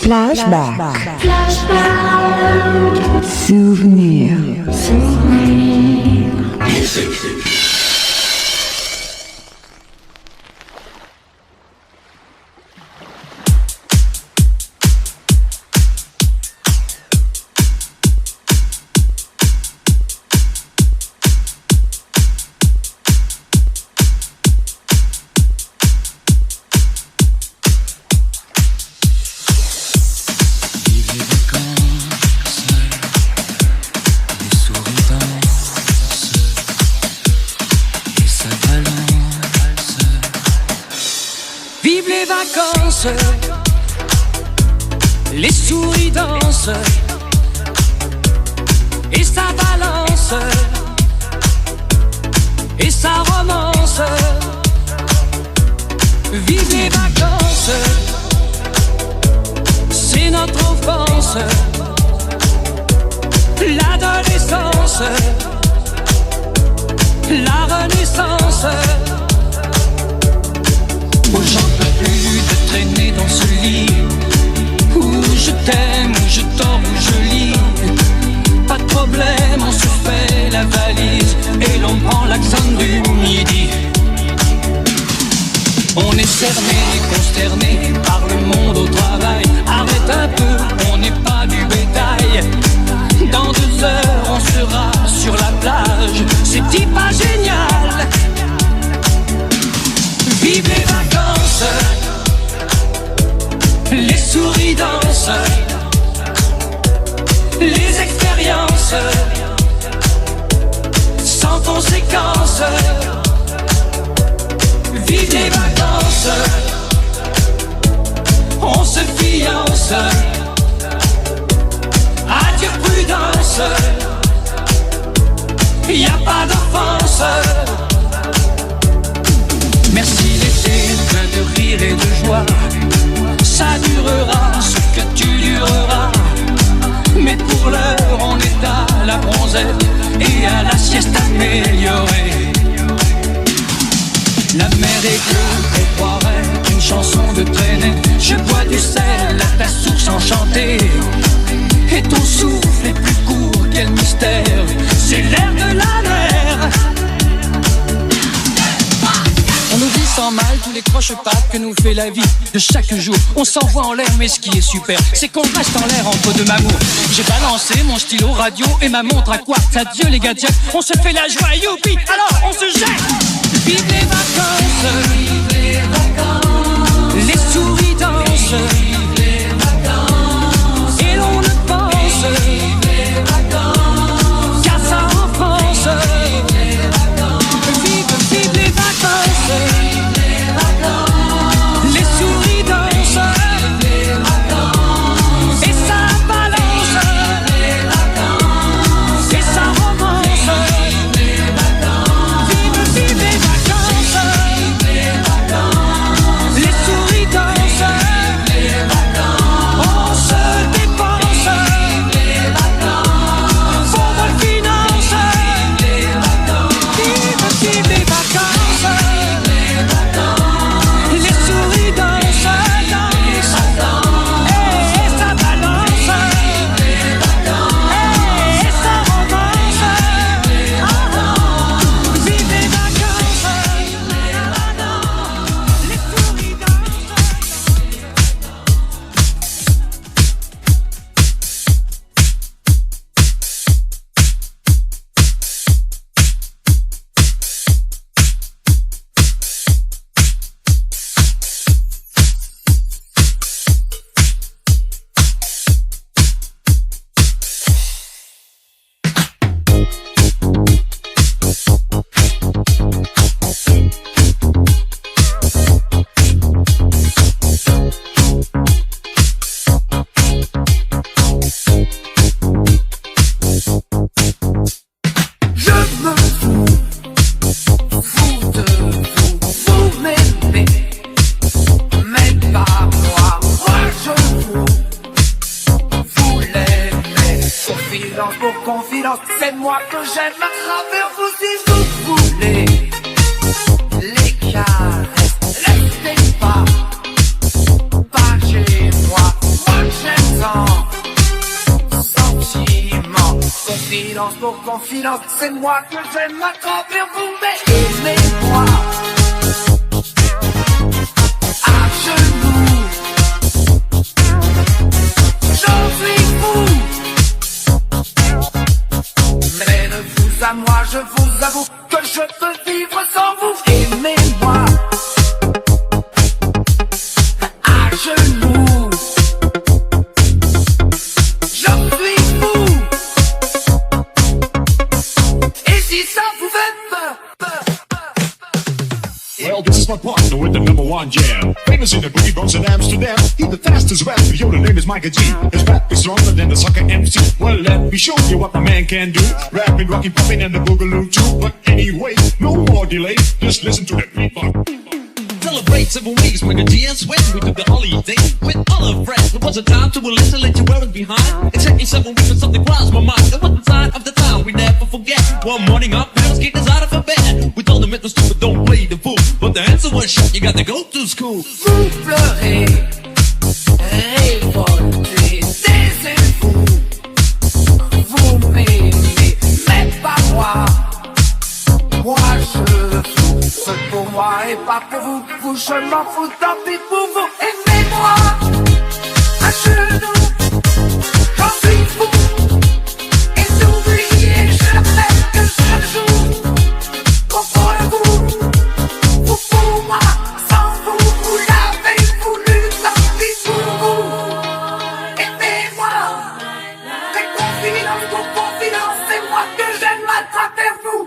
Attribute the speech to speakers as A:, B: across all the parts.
A: Flashback. Souvenir.
B: Les souris dansent et ça balance et ça romance. Vive les vacances, c'est notre enfance, l'adolescence, la renaissance. Oh, j'en peux plus de traîner dans ce lit où je t'aime, où je dors, où je lis. Pas de problème, on se fait la valise et l'on prend l'accent du midi. On est cerné, consterné par le monde au travail. Arrête un peu, on n'est pas du bétail. Dans 2 heures, on sera sur la plage. C'est-il pas génial? Vive les vacances, les souris dansent, les expériences sans conséquences. Vive les vacances, on se fiance. Adieu prudence, y a pas d'offense. Merci l'été, plein de rire et de joie. Ça durera ce que tu dureras. Mais pour l'heure, on est à la bronzette et à la sieste améliorée. La mer est bleue, on croirait une chanson de traînée. Je bois du sel à ta source enchantée. Et ton souffle est plus court, quel mystère. C'est l'air de la mer. On nous dit sans mal tous les croche-pattes que nous fait la vie de chaque jour. On s'envoie en l'air, mais ce qui est super, c'est qu'on reste en l'air entre deux mamours. J'ai balancé mon stylo radio et ma montre à quartz. Adieu les gadgets, on se fait la joie, youpi, alors on se jette. Vive les vacances, vive les vacances. Les souris dansent, vive les vacances. Et l'on ne pense, vive les vacances, qu'à ça en France. Vive les vacances, les souris dansent, et ça balance, et ça romance. Vive les vacances, les souris dansent, on se dépense, pauvre finance. Vive les vacances, les souris dansent, et ça balance, et ça romance. Vive les vacances, les souris dansent.
C: Je me fous de vous, vous m'aimez, mais pas moi, moi je vous l'aimez. Confidence pour confidence, c'est moi que j'aime à travers vous si vous voulez. Les caresses, laissez pas chez moi, moi pour confidence, c'est moi que j'aime m'attraper vous, mais aimez-moi à genoux. J'en suis fou, mais de vous à moi, je vous avoue que je peux vivre sans vous. Aimez-moi à genoux. J'en suis fou, et si ça vous fait peur.
A: Well, this is my partner with the #1 jam. Famous in the boogie Bronx and Amsterdam. He's the fastest rapper, yo, the name is Micah G. His rap is stronger than the sucker MC. Well, let me show you what my man can do. Rapping, rocking, popping, and the boogaloo too. But anyway, no more delay, just listen to the beatbox.
D: Celebrate 7 weeks, Micah G and Sweat. We took the holiday with all our friends. There was a time to listen, let you wear it behind. It took me 7 weeks when something crossed my mind. It was the sign of the time we never forget. One morning our parents kicked us out of bed. We told them it was stupid, don't play the fool. But the answer was shut, you got to go to school.
C: Vous pleurez, révoltez, taisez-vous. Vous m'aimez, mais pas moi. Moi je fous, c'est pour moi et pas pour vous. Vous je m'en fous, tant pis pour vous. Aimez-moi à genoux, j'en suis fou. Et n'oubliez jamais que chaque jour, comprenez-vous, vous pour moi, sans vous, vous l'avez voulu, tant pis pour vous. Aimez-moi, faites confidence pour confidence, c'est moi que j'aime m'attraper vous.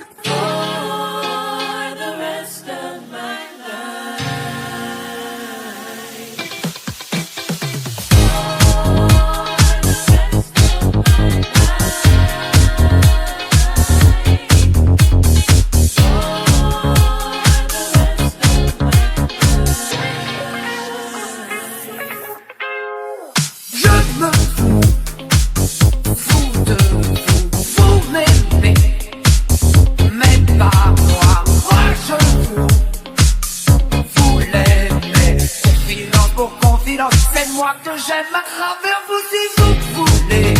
C: C'est moi que j'aime à travers vous si vous voulez.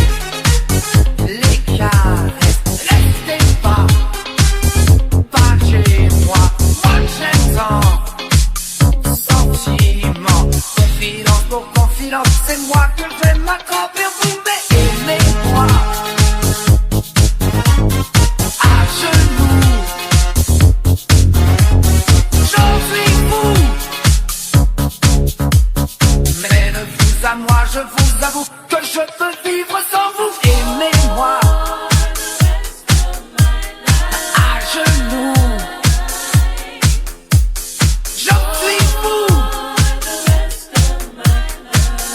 C: Les caresses, restez pas chez moi. Moi j'aime tant sentiment. Confidence pour confidence, c'est moi que j'aime à travers vous. Mais aimez-moi à genoux. J'en suis fou, mais de vous à moi, je vous avoue que je peux vivre sans vous. Aimez-moi à genoux. J'en suis fou,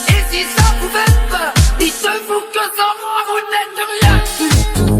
C: et si ça vous fait peur, dites-vous que sans moi, vous n'êtes rien du tout.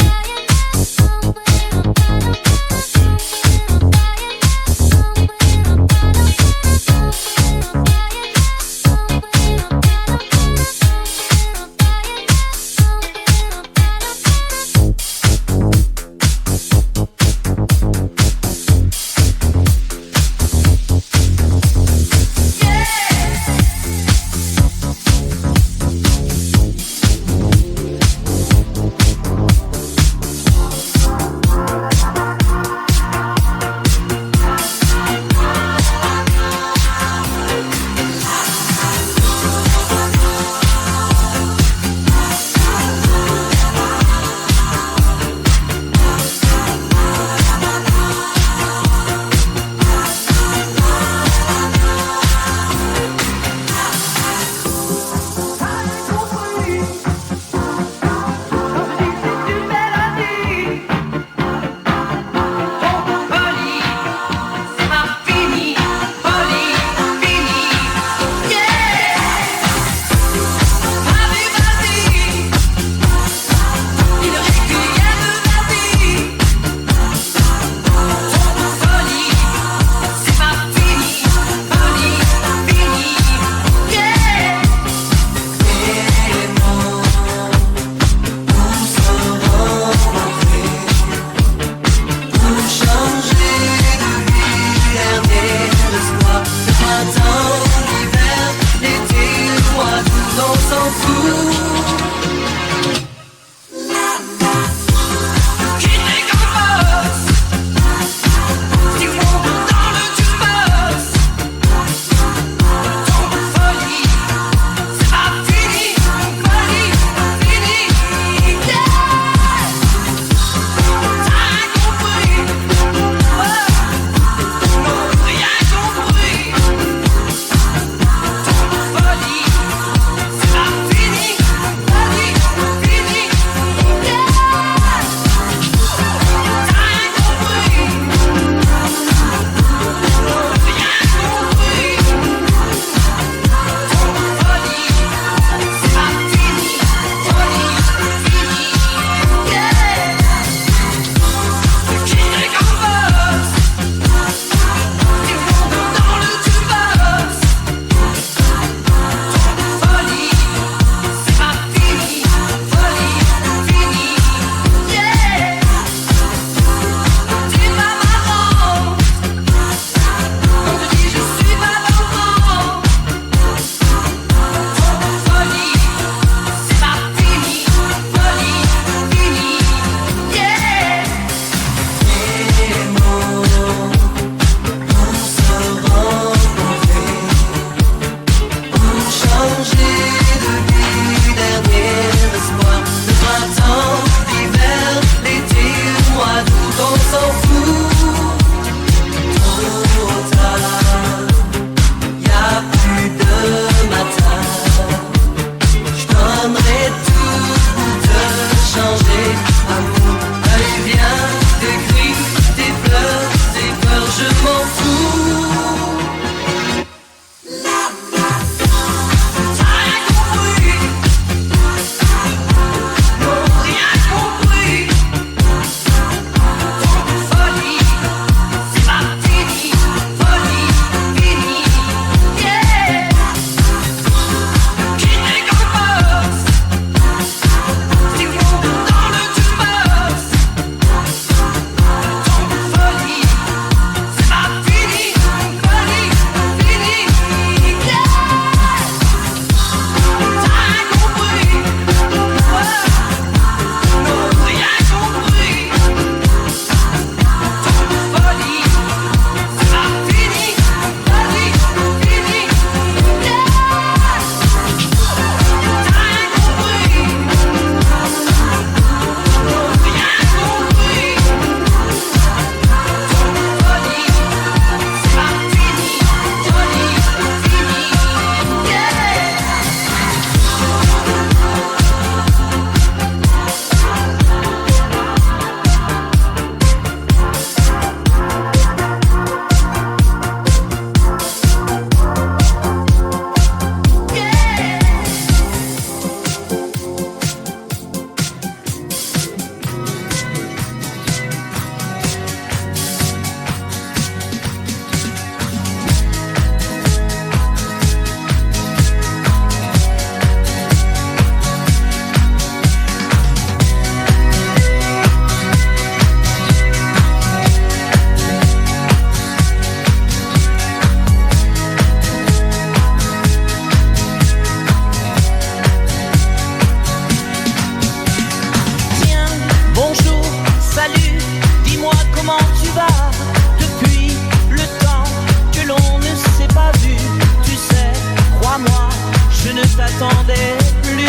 E: à moi, je ne t'attendais plus.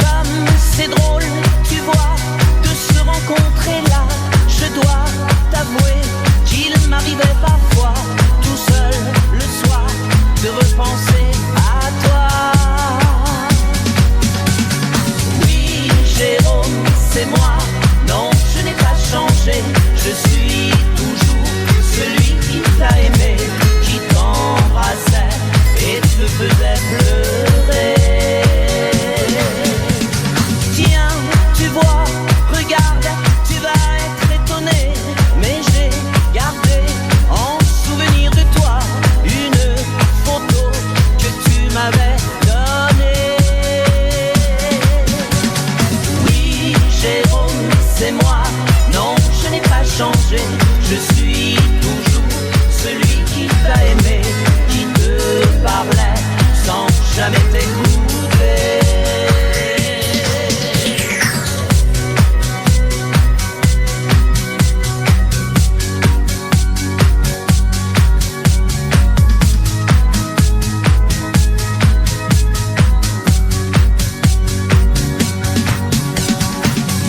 E: Comme c'est drôle, tu vois, de se rencontrer là. Je dois t'avouer qu'il m'arrivait parfois, tout seul le soir, de repenser à toi. Oui, Jérôme, c'est moi. Non, je n'ai pas changé. Je suis toujours celui qui t'a aimé, qui t'embrassait et te faisait pleurer. Tiens, tu vois, regarde, tu vas être étonné, mais j'ai gardé en souvenir de toi une photo que tu m'avais donnée. Oui, Jérôme, c'est moi. Non, je n'ai pas changé. Je suis toujours celui qui t'a aimé, qui te parlait sans jamais t'écouter.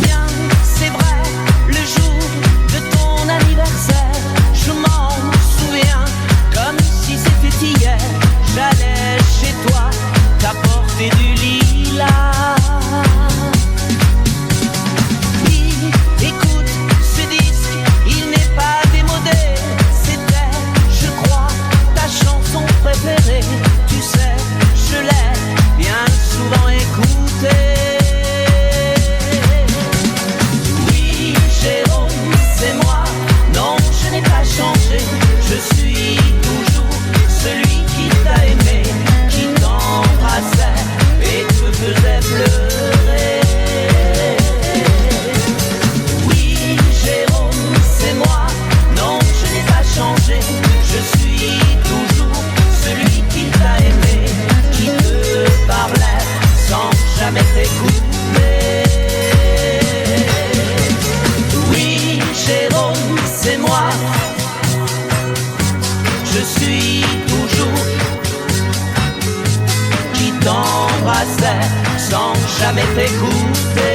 E: Bien, c'est vrai, le jour de ton anniversaire, je m'en souviens comme si c'était hier. J'allais chez toi t'apporter du lilas. Oui, écoute, ce disque, il n'est pas démodé. C'était, je crois, ta chanson préférée. Tu sais, je l'ai bien souvent écoutée. Oui, Jérôme, c'est moi. Non, je n'ai pas changé. Je suis toujours celui qui t'a aimé, qui t'embrassait et te faisait pleurer. Oui, Jérôme, c'est moi. Non, je n'ai pas changé. Je suis toujours celui qui t'a aimé, qui te parlait sans jamais t'écouter. Oui, Jérôme, c'est moi. Je suis toujours qui t'embrassait sans jamais t'écouter.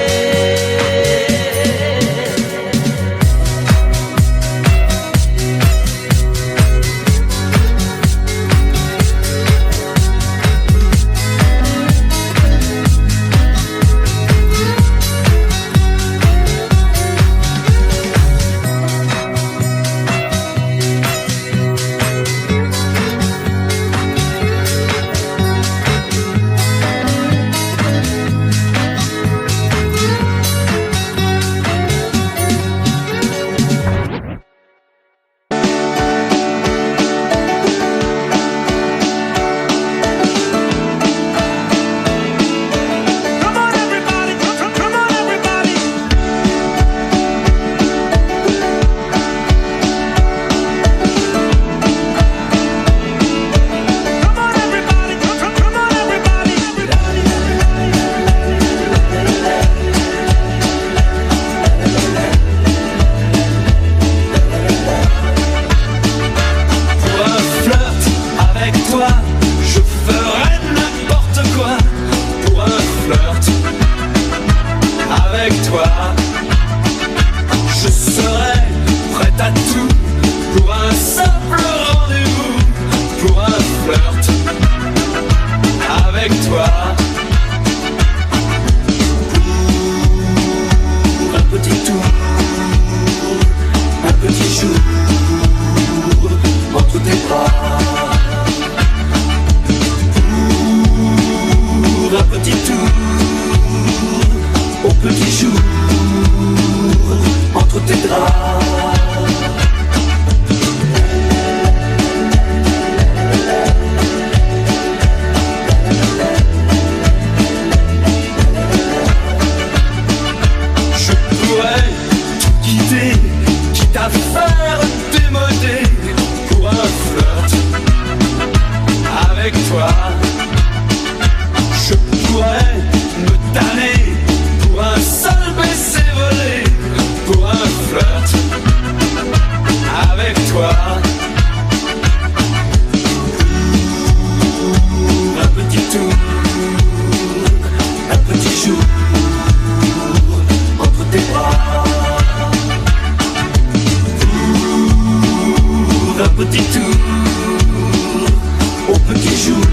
F: au petit jour,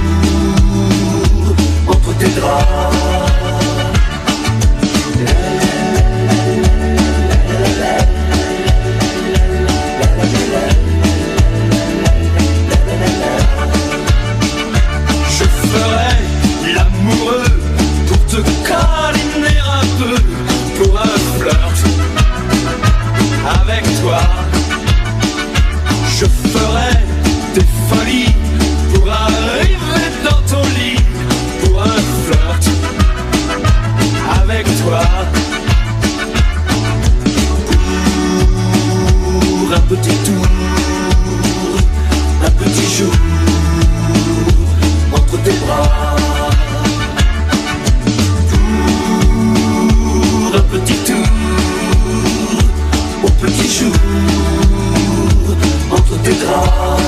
F: entre tes draps. Je ferai l'amoureux pour te câliner un peu, pour un flirt avec toi. Je ferai des folies pour arriver dans ton lit, pour un flirt avec toi. Pour un petit tour, un petit jour entre tes bras. Pour un petit tour, au petit jour entre tes draps.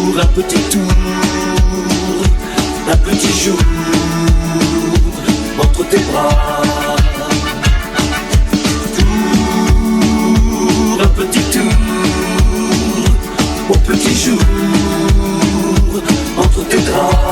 F: Pour un petit tour, un petit jour entre tes bras. Pour un petit tour, au petit jour entre tes draps.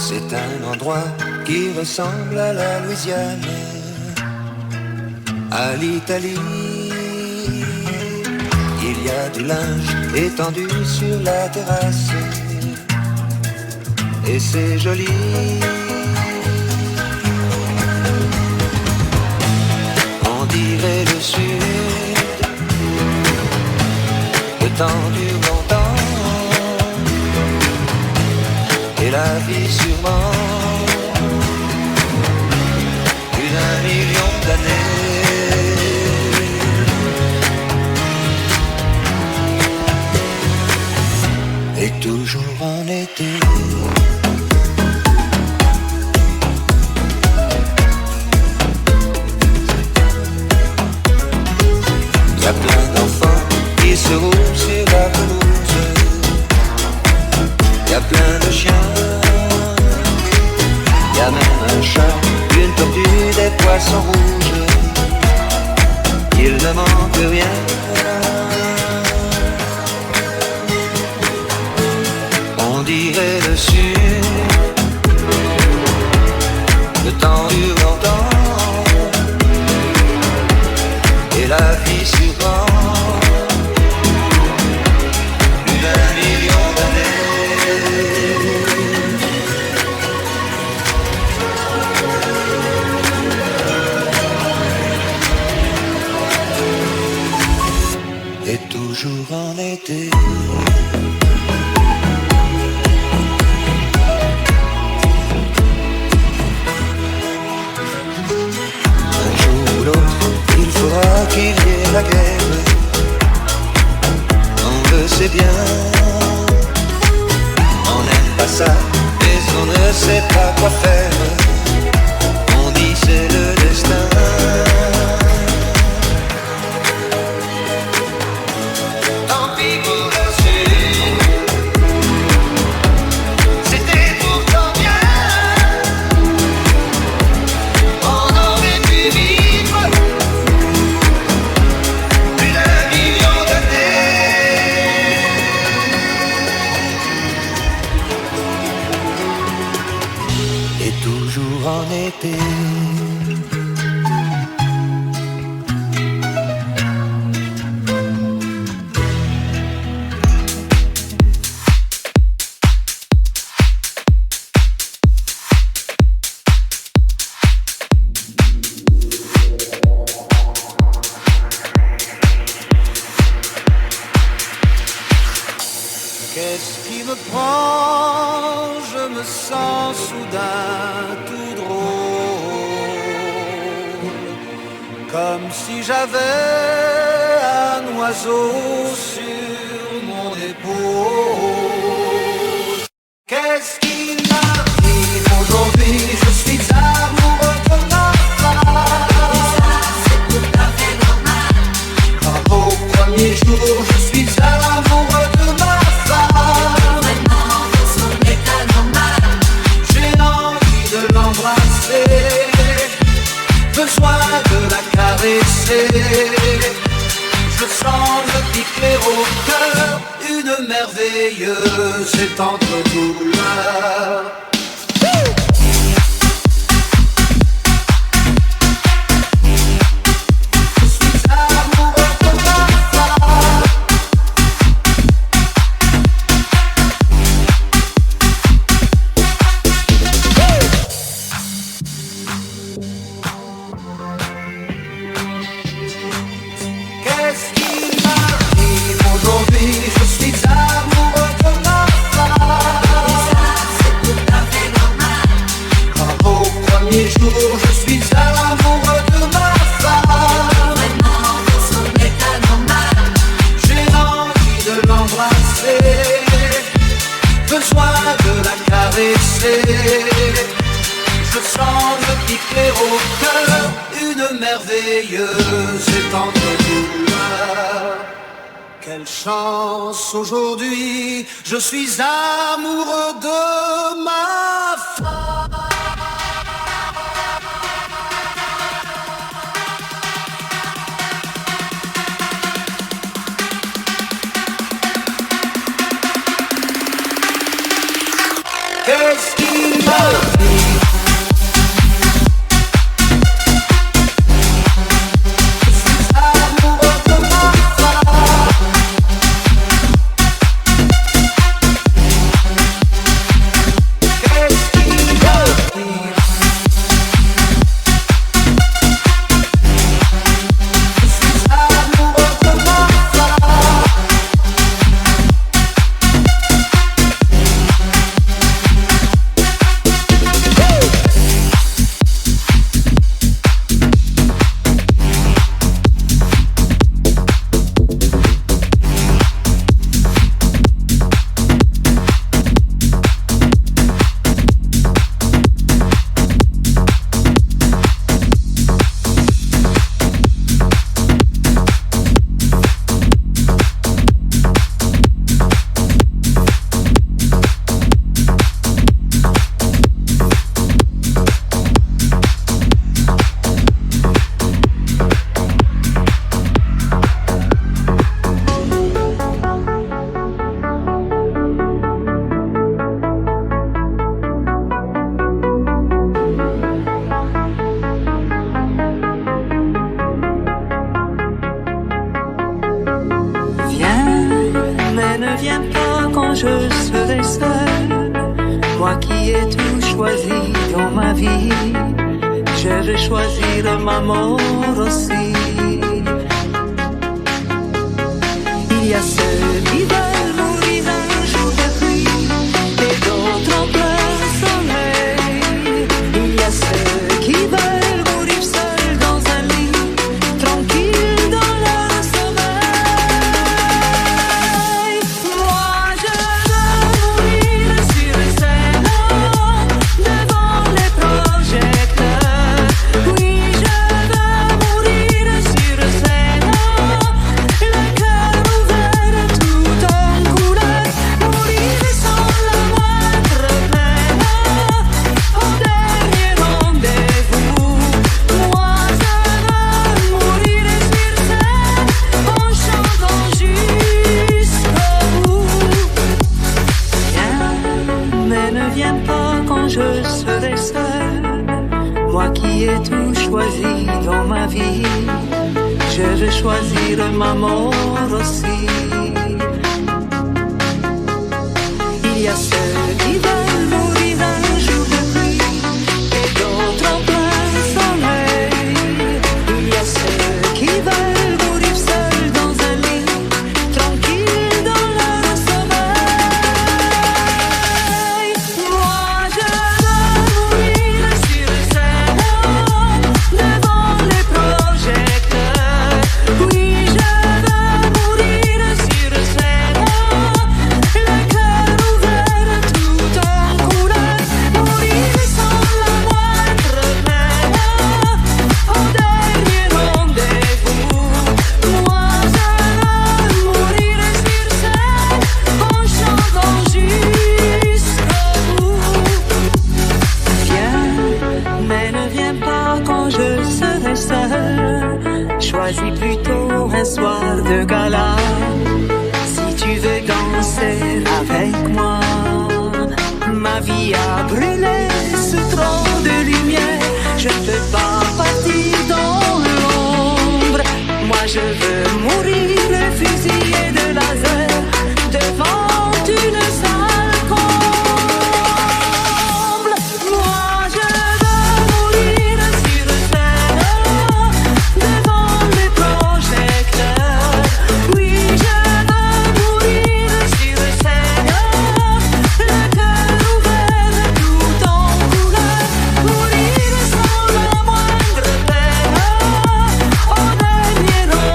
G: C'est un endroit qui ressemble à la Louisiane, à l'Italie. Il y a du linge étendu sur la terrasse, et c'est joli. On dirait le sud, le temps dure longtemps, et la vie sûrement plus d'un million d'années. Et toujours en été. Y a plein d'enfants qui se roulent sur la pelouse. Y a plein de chiens. Y a même un chat, une tortue, des poissons rouges. Il ne manque rien. On dirait le sud, le temps dure longtemps, et la vie sûrement plus d'un million d'années. Et toujours en été. Il faudra qu'il y ait la guerre, on le sait bien. On n'aime pas ça, mais on ne sait pas quoi faire. On dit c'est le destin. Tant pis pour le sud, c'était pourtant bien. On aurait pu vivre plus d'un million d'années. Et toujours en été. Qu'est-ce qui me prend? Je me sens soudain tout drôle, comme si j'avais un oiseau sur mon épaule. Qu'est-ce qui m'arrive aujourd'hui? Je suis amoureux de ma femme. C'est tout à fait normal. Comme au premier jour, je suis amoureux de ma femme. Vraiment, son état normal. J'ai envie de l'embrasser, besoin de la caresser. Je sens le piquer au cœur, une merveilleuse et tendre douleur. Je suis amoureux de ma femme. Qu'est-ce qui m'arrive aujourd'hui? Je suis amoureux de ma femme. C'est tout à fait normal. Comme au premier jour, je suis amoureux de ma femme. Vraiment, son état normal. J'ai envie de l'embrasser, besoin de la caresser. Je sens le piquer au cœur, une merveilleuse et tendre douleur. Quelle chance aujourd'hui, je suis amoureux de ma femme. Qu'est-ce qui m'a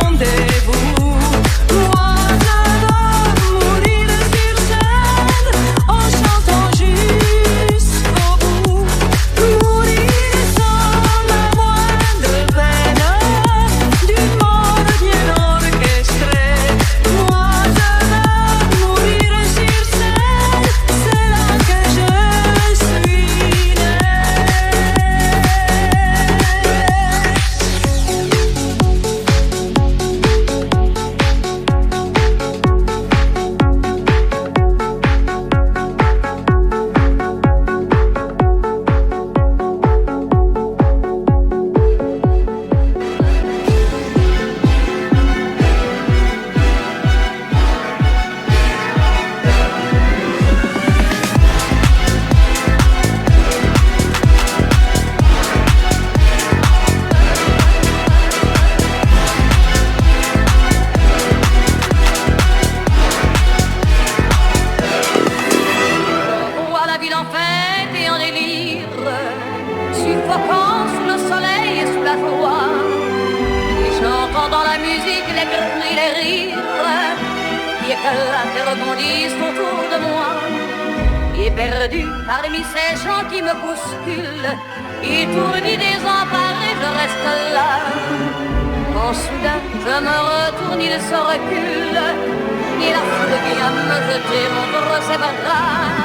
E: Rendez-vous
H: en délire, suffocant sous le soleil et sous la joie. Et j'entends dans la musique les cris, les rires qui éclatent et rebondissent autour de moi. Et perdu parmi ces gens qui me bousculent, étourdi, désemparé, je reste là. Quand soudain je me retourne, il se recule, et la foule vient me jeter contre ses bras.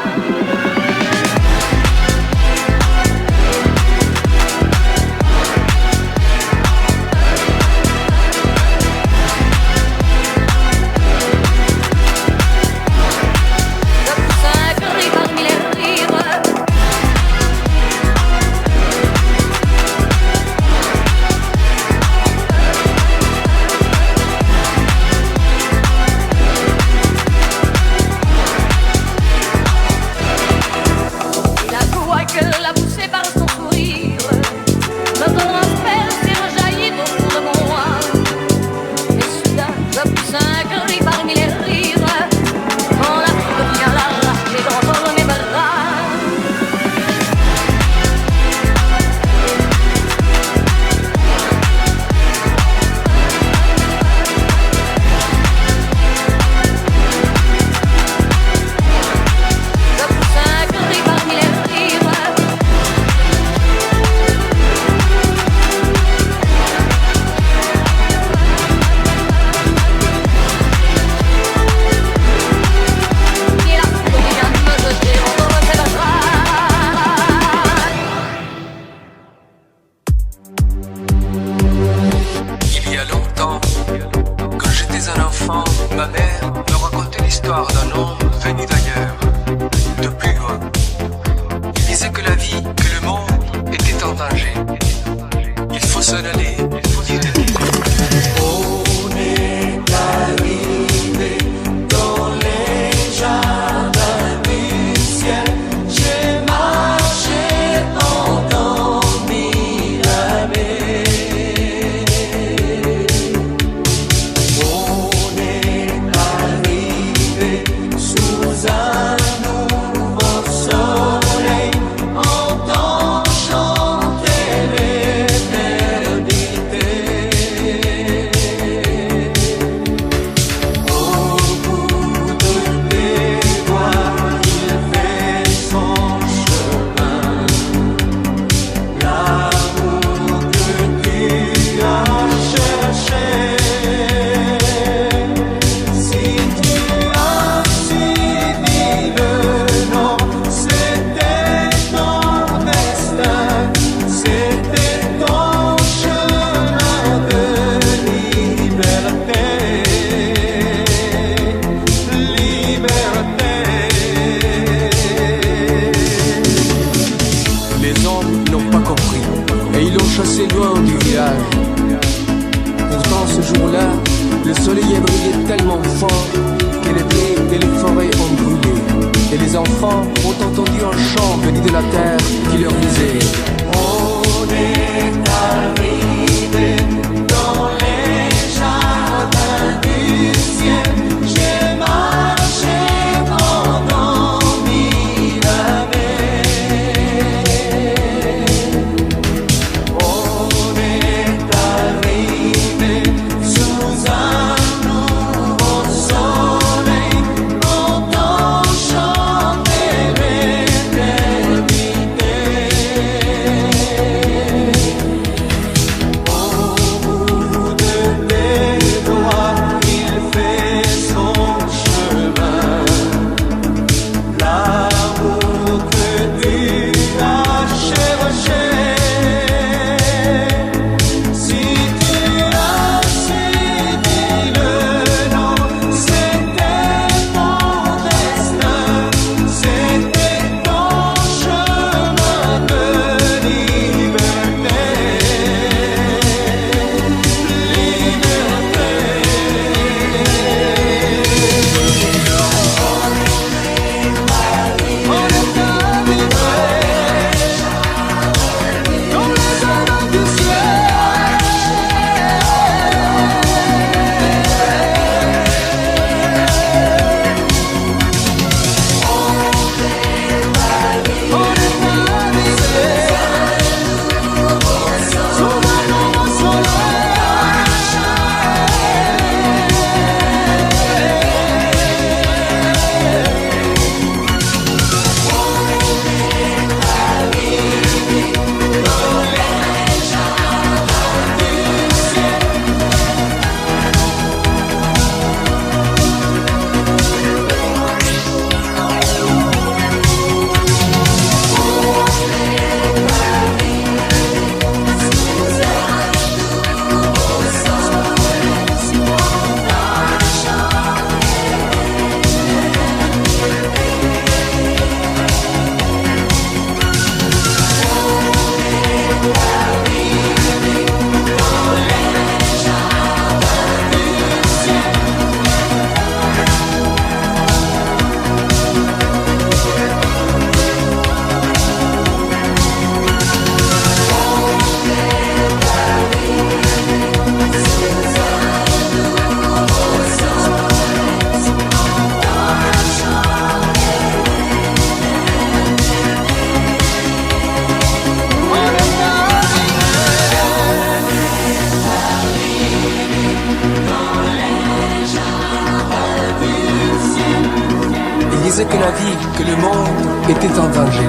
I: que la vie, que le monde était en danger.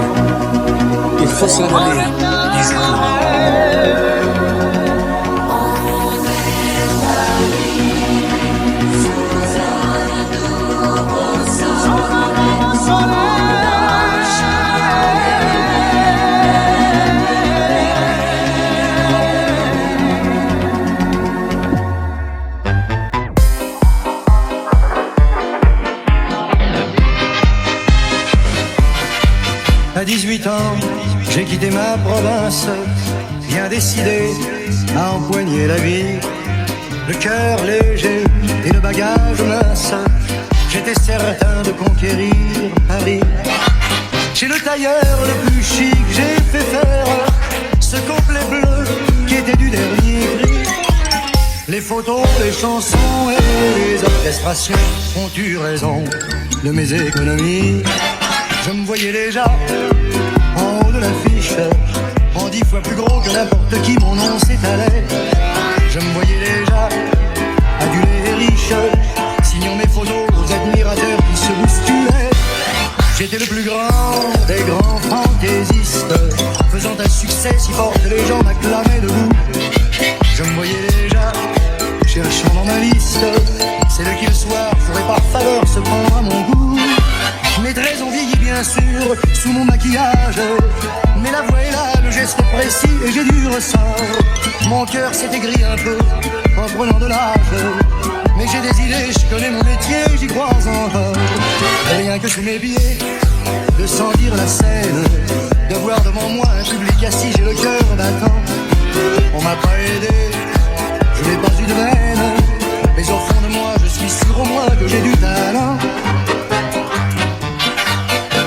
I: Il faut s'en aller, disait-il.
J: À 18 ans, j'ai quitté ma province, bien décidé à empoigner la vie. Le cœur léger et le bagage mince, j'étais certain de conquérir Paris. Chez le tailleur le plus chic, j'ai fait faire ce complet bleu qui était du dernier cri. Les photos, les chansons et les orchestrations ont eu raison de mes économies. Je me voyais déjà en haut de l'affiche, en 10 fois plus gros que n'importe qui, mon nom s'étalait. Je me voyais déjà adulé et riche, signant mes photos aux admirateurs qui se bousculaient. J'étais le plus grand des grands fantaisistes, faisant un succès si fort que les gens m'acclamaient debout. Je me voyais déjà cherchant dans ma liste celle qui le soir ferait par faveur se prendre à mon goût. Mes traits ont vieilli bien sûr sous mon maquillage, mais la voix est là, le geste est précis et j'ai du ressort. Mon cœur s'est aigri un peu en prenant de l'âge, mais j'ai des idées, je connais mon métier, j'y crois encore. Rien que sous mes pieds, de sentir la scène, de voir devant moi un public assis, j'ai le cœur battant. On m'a pas aidé, je n'ai pas eu de veine, mais au fond de moi, je suis sûr au moins que j'ai du talent.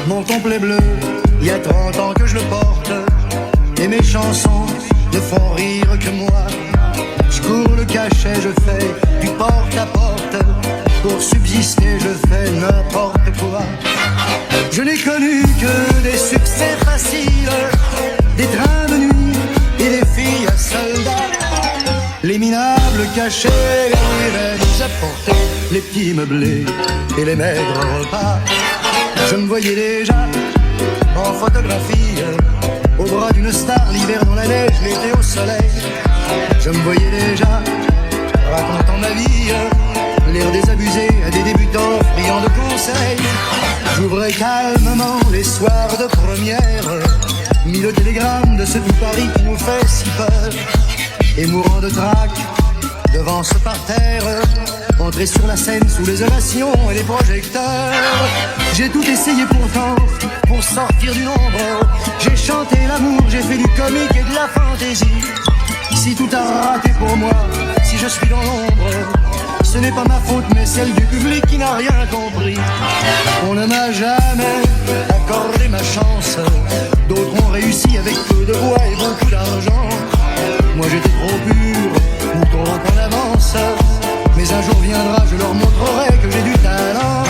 J: Mon complet bleu, il y a 30 ans que je le porte, et mes chansons ne font rire que moi. Je cours le cachet, je fais du porte à porte, pour subsister je fais n'importe quoi. Je n'ai connu que des succès faciles, des trains de nuit et des filles à soldats. Les minables cachets, les rêves apportés, les petits meublés et les maigres repas. Je me voyais déjà en photographie, au bras d'une star, l'hiver dans la neige, l'été au soleil. Je me voyais déjà racontant ma vie, l'air désabusé à des débutants friands de conseils. J'ouvrais calmement les soirs de première, mis le télégramme de ce tout Paris qui nous fait si peur, et mourant de trac devant ce parterre, entrer sur la scène sous les ovations et les projecteurs. J'ai tout essayé pourtant pour sortir du nombre. J'ai chanté l'amour, j'ai fait du comique et de la fantaisie. Si tout a raté pour moi, si je suis dans l'ombre, ce n'est pas ma faute mais celle du public qui n'a rien compris. On ne m'a jamais accordé ma chance, d'autres ont réussi avec peu de voix et beaucoup d'argent. Moi j'étais trop pur, mouton en avance, mais un jour viendra, je leur montrerai que j'ai du talent.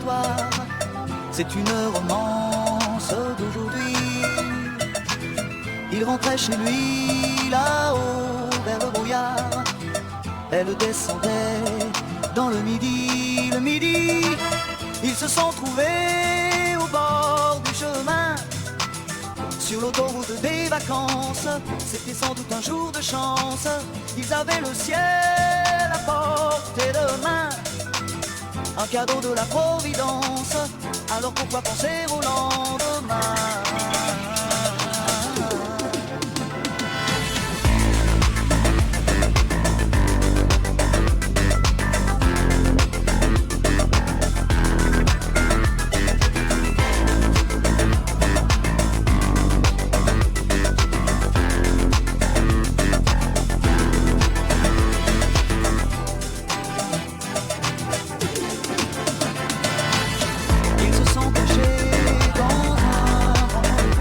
K: l'histoire, c'est une romance d'aujourd'hui. Il rentrait chez lui là-haut vers le brouillard. Elle descendait dans le midi, le midi. Ils se sont trouvés au bord du chemin, sur l'autoroute des vacances. C'était sans doute un jour de chance. Ils avaient le ciel à portée de main, un cadeau de la Providence. Alors pourquoi penser au lendemain? Ils se sont cachés dans un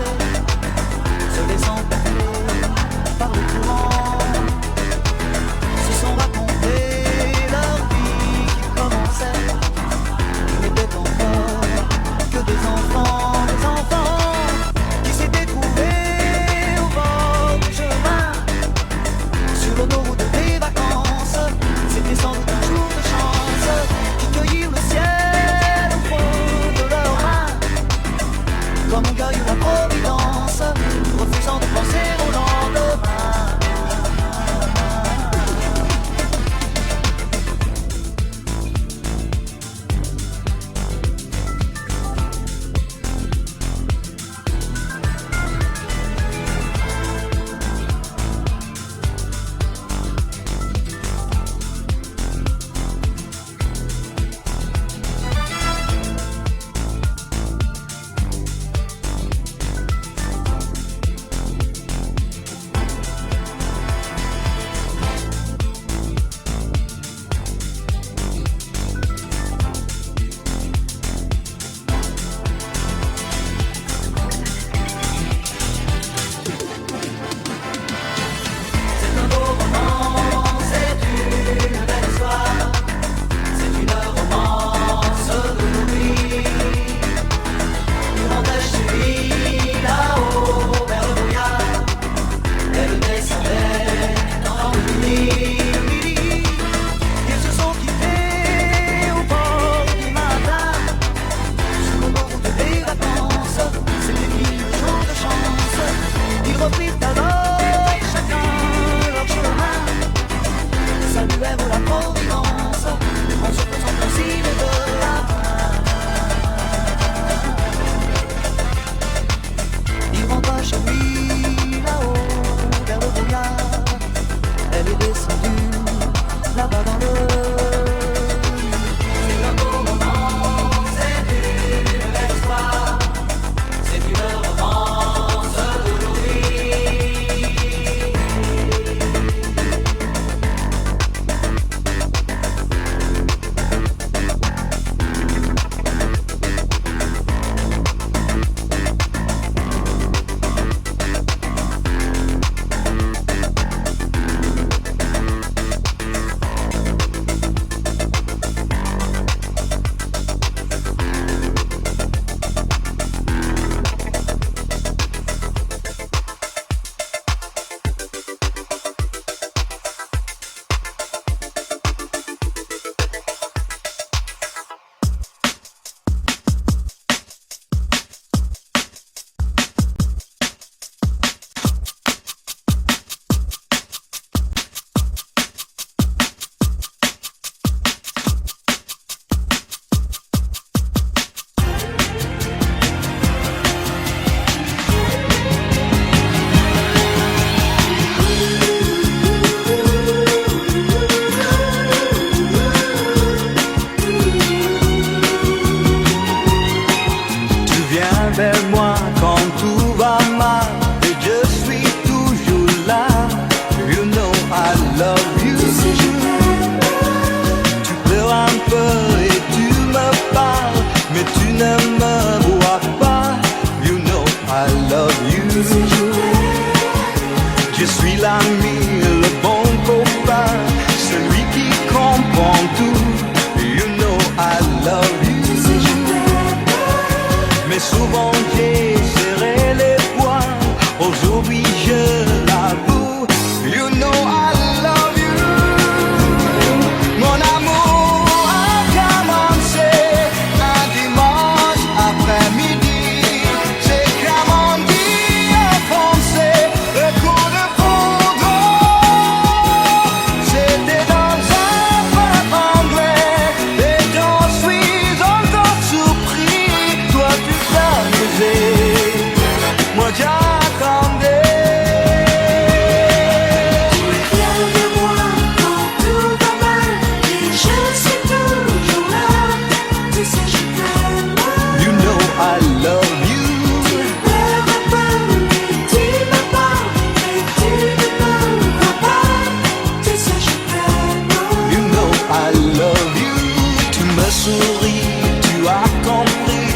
K: me souris, tu as compris,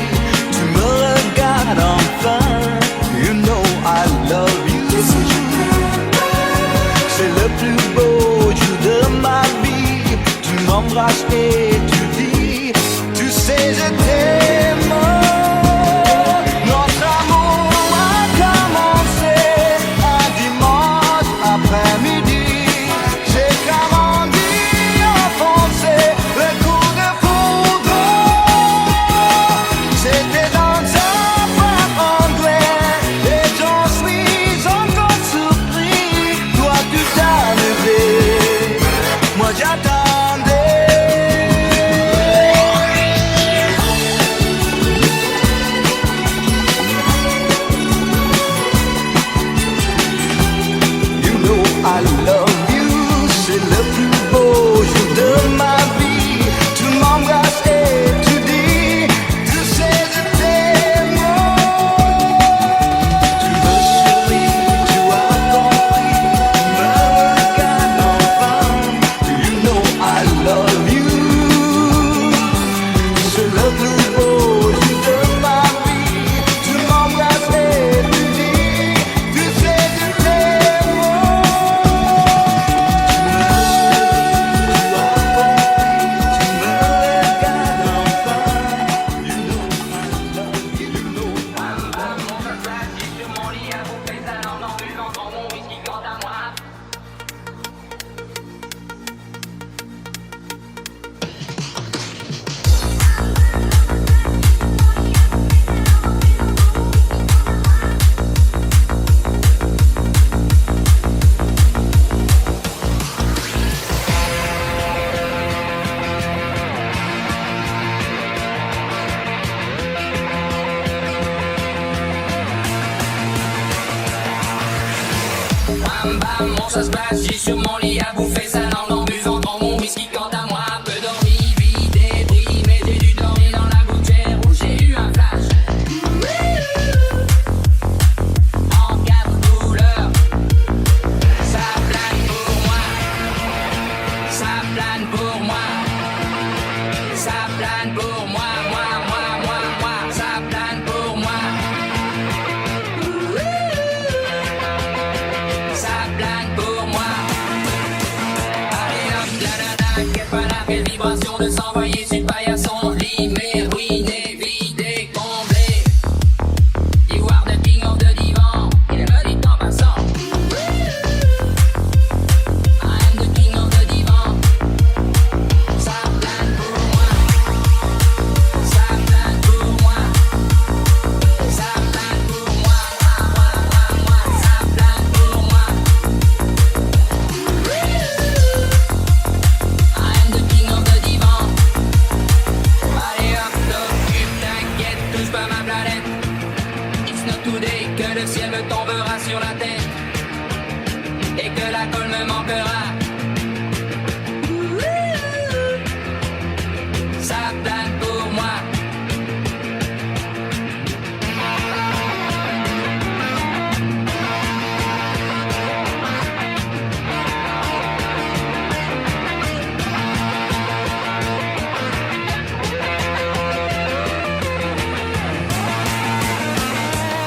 K: tu me regardes enfin. You know I love you. C'est le plus beau jour de ma vie. Tu m'embrasses et tu dis, tu sais je t'aime. Notre amour a commencé un dimanche après-midi. J'ai grandi, enfoncé le coup de foudre. C'était dans un bar anglais et j'en suis encore surpris. Toi tu t'as levé, moi j'attendais. You know I love you, c'est le plus beau jour de ma vie. Tu m'embrasses et tu dis, tu sais je t'aime. Tu me souris, tu as compris, tu me regardes enfin. You know I love you, c'est le plus beau jour de ma vie. Tu m'embrasses et tu dis, tu sais je t'aime.
B: Bam bam, bon ça se passe, j'ai sur mon lit à bouffer sa langue en buvant dans mon whisky. Quant à moi, peu dormi, vide et pris, mais j'ai dû dormir dans la gouttière où j'ai eu un flash. En quatre couleurs, ça plane pour moi, ça plane pour moi, ça plane pour moi, ça plane pour moi. Ça plane pour moi. Allez hop, la nana, quelle pas quelle vibration de s'envoyer sur le paillasson. Limé, ruiné, vidé, comblé. You are the king of the divan. Il me dit en passant. I am the king of the divan. Ça plane pour moi. Ça plane pour moi. Ça plane pour moi. Ça plane pour moi. I am the king of the divan. Allez hop, t'occupe, t'inquiète, touche pas ma planète. It's not today que le ciel me tombera sur la tête et que la colle me manquera. Ça plane pour moi.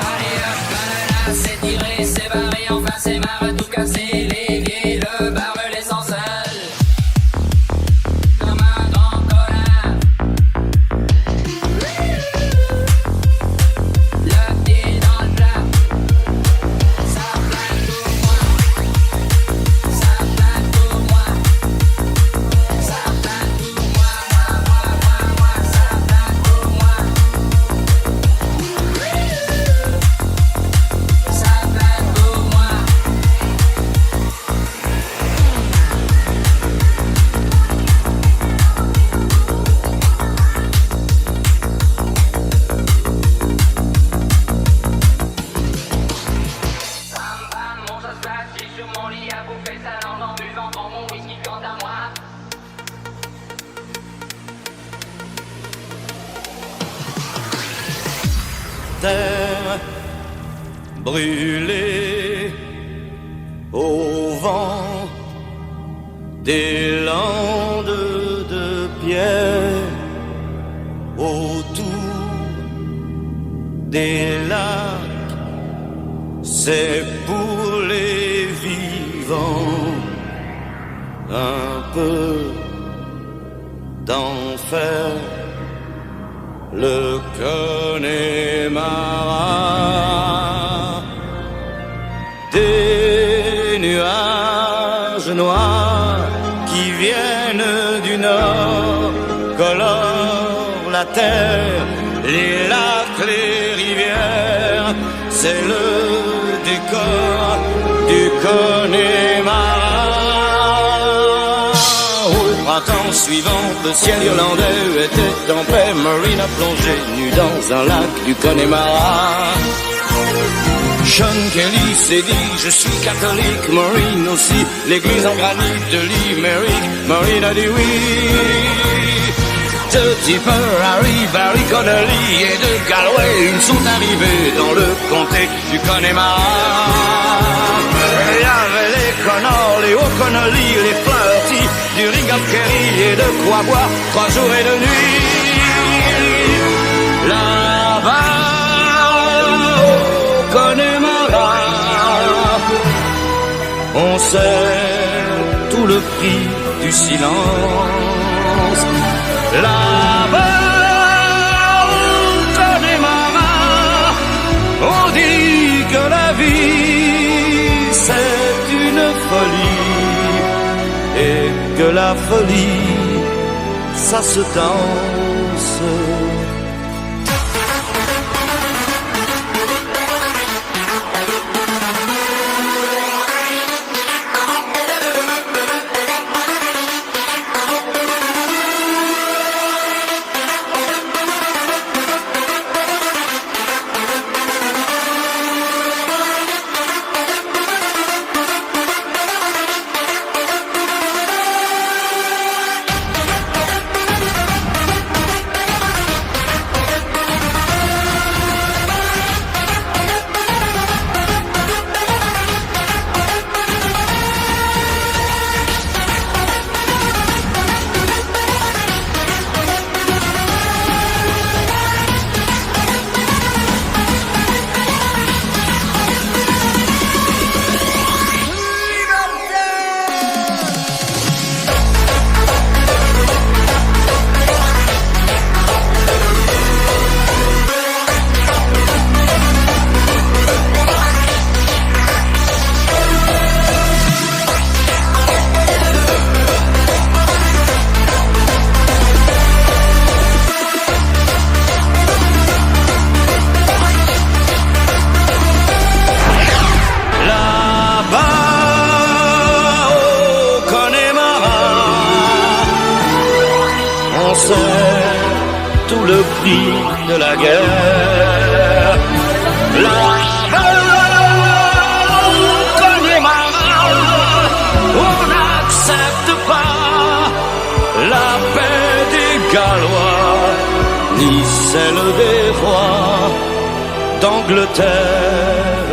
B: Allez hop, banana, c'est tiré, c'est barré, enfin c'est marre, tout cassé, l'évier, le bar me laisse en seul, comme un grand connard. Le pied dans le plat, ça plane pour moi, ça plane pour moi, ça plane pour moi, ça plane pour moi. Ça plane pour moi. Bam bam, bon ça se passe, j'ai sur mon lit à bouffer sa langue en buvant dans mon whisky. Quant à moi,
K: Terre brûlée au vent des landes de pierre.
L: des lacs, c'est pour les vivants un peu d'enfer. Le Connemara, des nuages noirs qui viennent du nord colorent la terre, les lacs, les rivières, c'est le décor du Connemara. Printemps suivant, le ciel irlandais était en paix. Maureen a plongé nue dans un lac du Connemara. Sean Kelly s'est dit, je suis catholique. Maureen aussi, l'église en granit de Limerick. Maureen a dit oui. De Tipper, Harry, Barry Connolly et de Galway, ils sont arrivés dans le comté du Connemara. Il y avait les Connors, les O'Connolly, les Flaherty, du Ring of Kerry et de quoi boire 3 jours et 2 nuits. Là-bas, au Connemara, on sait tout le prix du silence. Là-bas, au Connemara, on dit que la vie c'est une folie et que la folie ça se danse. Tout le prix de la guerre. Là-bas, au Connemara, on n'accepte pas la paix des Gallois, ni celle des rois d'Angleterre.